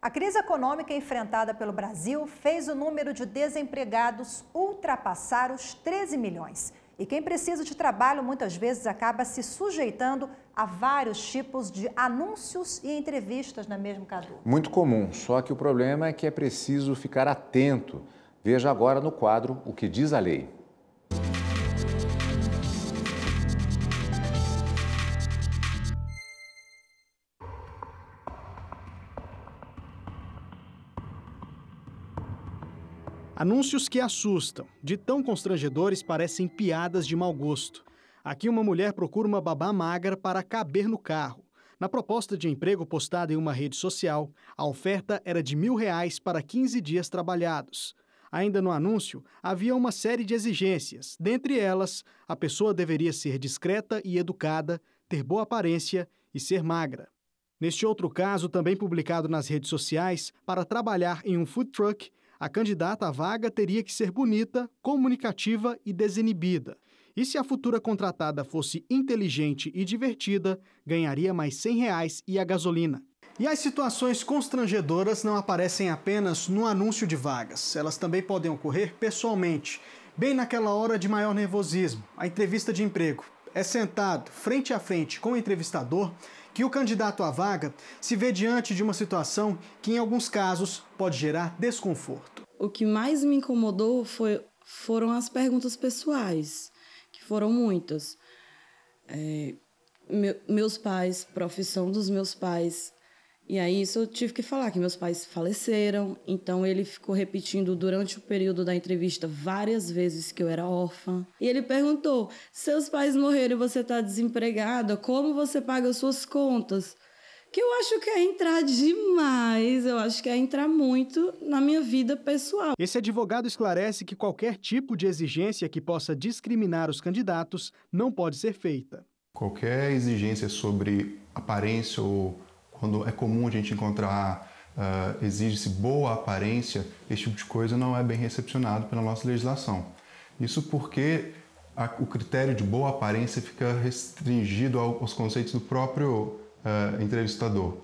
A crise econômica enfrentada pelo Brasil fez o número de desempregados ultrapassar os 13 milhões. E quem precisa de trabalho muitas vezes acaba se sujeitando a vários tipos de anúncios e entrevistas, não é mesmo, Cadu? Muito comum, só que o problema é que é preciso ficar atento. Veja agora no quadro o que diz a lei. Anúncios que assustam, de tão constrangedores parecem piadas de mau gosto. Aqui uma mulher procura uma babá magra para caber no carro. Na proposta de emprego postada em uma rede social, a oferta era de R$ 1.000 para 15 dias trabalhados. Ainda no anúncio, havia uma série de exigências. Dentre elas, a pessoa deveria ser discreta e educada, ter boa aparência e ser magra. Neste outro caso, também publicado nas redes sociais, para trabalhar em um food truck, a candidata à vaga teria que ser bonita, comunicativa e desinibida. E se a futura contratada fosse inteligente e divertida, ganharia mais R$ 100 e a gasolina. E as situações constrangedoras não aparecem apenas no anúncio de vagas. Elas também podem ocorrer pessoalmente, bem naquela hora de maior nervosismo, a entrevista de emprego. É sentado frente a frente com o entrevistador que o candidato à vaga se vê diante de uma situação que, em alguns casos, pode gerar desconforto. O que mais me incomodou foram as perguntas pessoais, que foram muitas. Meus pais, profissão dos meus pais. E aí isso eu tive que falar, que meus pais faleceram, então ele ficou repetindo durante o período da entrevista várias vezes que eu era órfã. E ele perguntou, seus pais morreram e você está desempregada, como você paga as suas contas? Que eu acho que é entrar demais, eu acho que é entrar muito na minha vida pessoal. Esse advogado esclarece que qualquer tipo de exigência que possa discriminar os candidatos não pode ser feita. Qualquer exigência sobre aparência ou quando é comum a gente encontrar, exige-se boa aparência, esse tipo de coisa não é bem recepcionado pela nossa legislação. Isso porque o critério de boa aparência fica restringido aos conceitos do próprio entrevistador.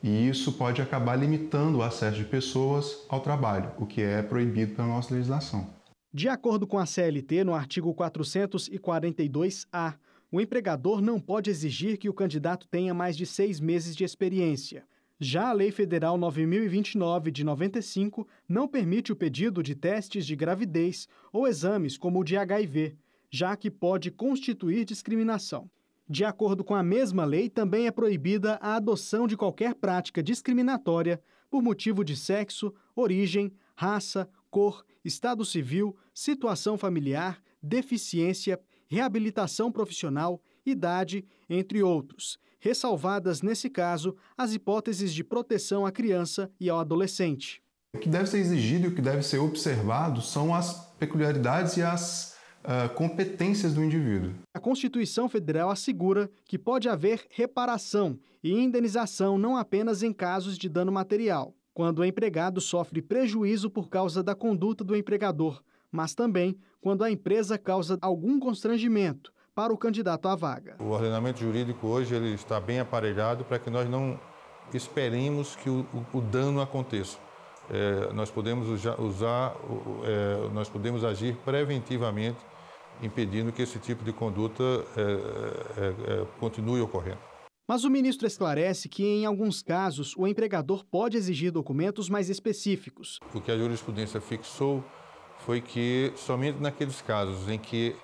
E isso pode acabar limitando o acesso de pessoas ao trabalho, o que é proibido pela nossa legislação. De acordo com a CLT, no artigo 442-A, o empregador não pode exigir que o candidato tenha mais de 6 meses de experiência. Já a Lei Federal 9.029, de 95, não permite o pedido de testes de gravidez ou exames como o de HIV, já que pode constituir discriminação. De acordo com a mesma lei, também é proibida a adoção de qualquer prática discriminatória por motivo de sexo, origem, raça, cor, estado civil, situação familiar, deficiência, reabilitação profissional, idade, entre outros, ressalvadas, nesse caso, as hipóteses de proteção à criança e ao adolescente. O que deve ser exigido e o que deve ser observado são as peculiaridades e as competências do indivíduo. A Constituição Federal assegura que pode haver reparação e indenização não apenas em casos de dano material, quando o empregado sofre prejuízo por causa da conduta do empregador, mas também quando a empresa causa algum constrangimento para o candidato à vaga. O ordenamento jurídico hoje ele está bem aparelhado para que nós não esperemos que o dano aconteça. Nós podemos nós podemos agir preventivamente, impedindo que esse tipo de conduta continue ocorrendo. Mas o ministro esclarece que, em alguns casos, o empregador pode exigir documentos mais específicos. O que a jurisprudência fixou foi que somente naqueles casos em que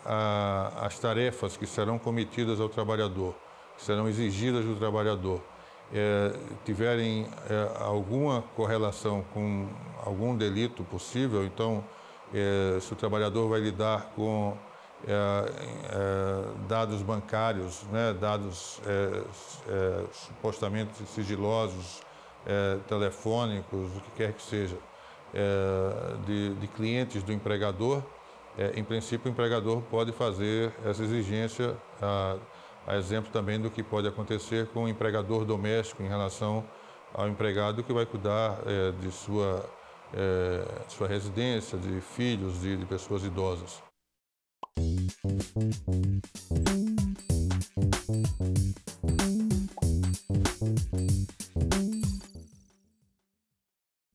as tarefas que serão cometidas ao trabalhador, que serão exigidas do trabalhador, tiverem alguma correlação com algum delito possível, então, se o trabalhador vai lidar com dados bancários, né, dados supostamente sigilosos, telefônicos, o que quer que seja, de clientes do empregador, em princípio o empregador pode fazer essa exigência, a exemplo também do que pode acontecer com o empregador doméstico em relação ao empregado que vai cuidar de sua sua residência, de filhos, de pessoas idosas.